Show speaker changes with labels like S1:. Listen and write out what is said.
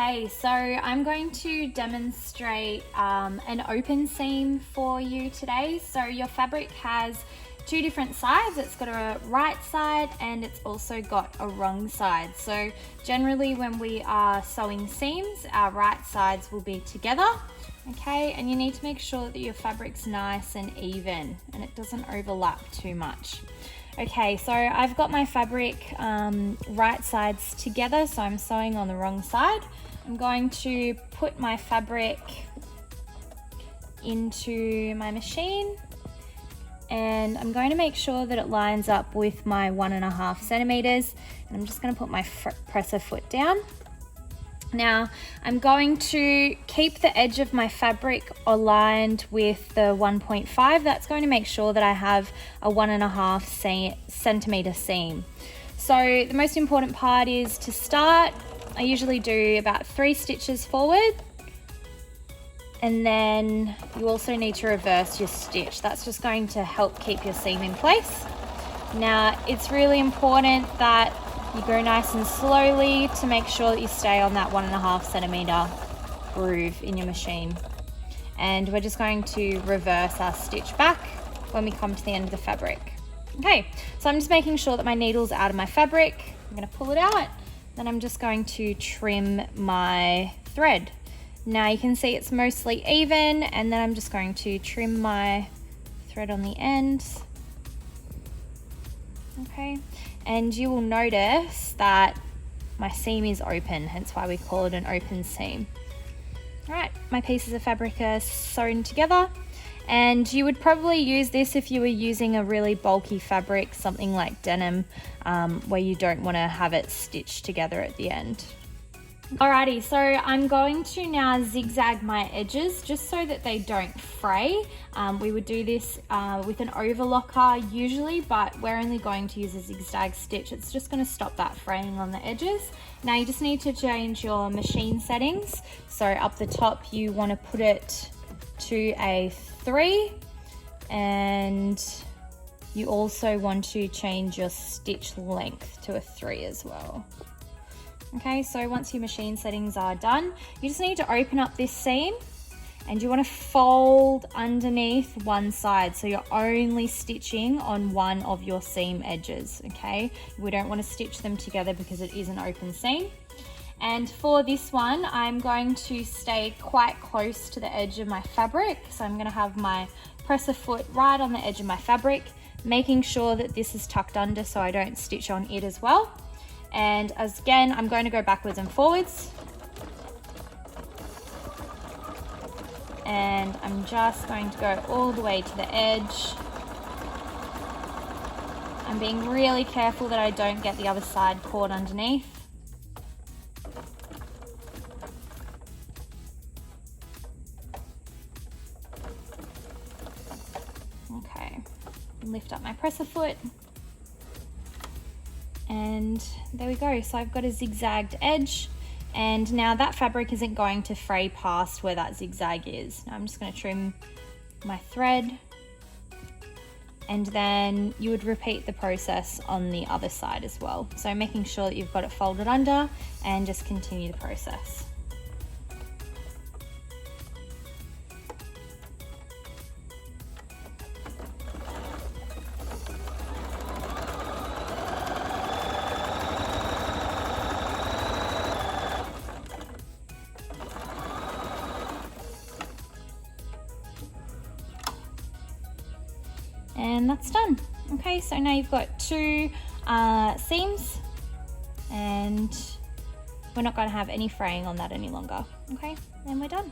S1: Okay, so I'm going to demonstrate an open seam for you today. So your fabric has two different sides. It's got a right side and it's also got a wrong side. So generally when we are sewing seams, our right sides will be together. Okay, and you need to make sure that your fabric's nice and even and it doesn't overlap too much. Okay, so I've got my fabric right sides together, so I'm sewing on the wrong side. I'm going to put my fabric into my machine and I'm going to make sure that it lines up with my 1.5 centimeters. And I'm just going to put my presser foot down. Now I'm going to keep the edge of my fabric aligned with the 1.5. That's going to make sure that I have a 1.5 centimeter seam. So the most important part is to start. I usually do about 3 stitches forward, and then you also need to reverse your stitch. That's just going to help keep your seam in place. Now it's really important that you go nice and slowly to make sure that you stay on that 1.5 centimeter groove in your machine. And we're just going to reverse our stitch back when we come to the end of the fabric. Okay, so I'm just making sure that my needle's out of my fabric. I'm going to pull it out. Then I'm just going to trim my thread. Now you can see it's mostly even, and then I'm just going to trim my thread on the ends. Okay, and you will notice that my seam is open, hence why we call it an open seam. All right, my pieces of fabric are sewn together, and you would probably use this if you were using a really bulky fabric, something like denim, where you don't want to have it stitched together at the end. Alrighty, so I'm going to now zigzag my edges just so that they don't fray. We would do this with an overlocker usually, but we're only going to use a zigzag stitch. It's just going to stop that fraying on the edges. Now you just need to change your machine settings. So up the top you want to put it to a 3, and you also want to change your stitch length to a 3 as well. Okay, so once your machine settings are done, you just need to open up this seam and you want to fold underneath one side. So you're only stitching on one of your seam edges, okay? We don't want to stitch them together because it is an open seam. And for this one, I'm going to stay quite close to the edge of my fabric. So I'm going to have my presser foot right on the edge of my fabric, making sure that this is tucked under so I don't stitch on it as well. And again, I'm going to go backwards and forwards. And I'm just going to go all the way to the edge. I'm being really careful that I don't get the other side caught underneath. Okay, lift up my presser foot. And there we go. So I've got a zigzagged edge, and now that fabric isn't going to fray past where that zigzag is. Now I'm just going to trim my thread, and then you would repeat the process on the other side as well. So making sure that you've got it folded under and just continue the process. And that's done. Okay, so now you've got 2 seams, and we're not going to have any fraying on that any longer. Okay, and we're done.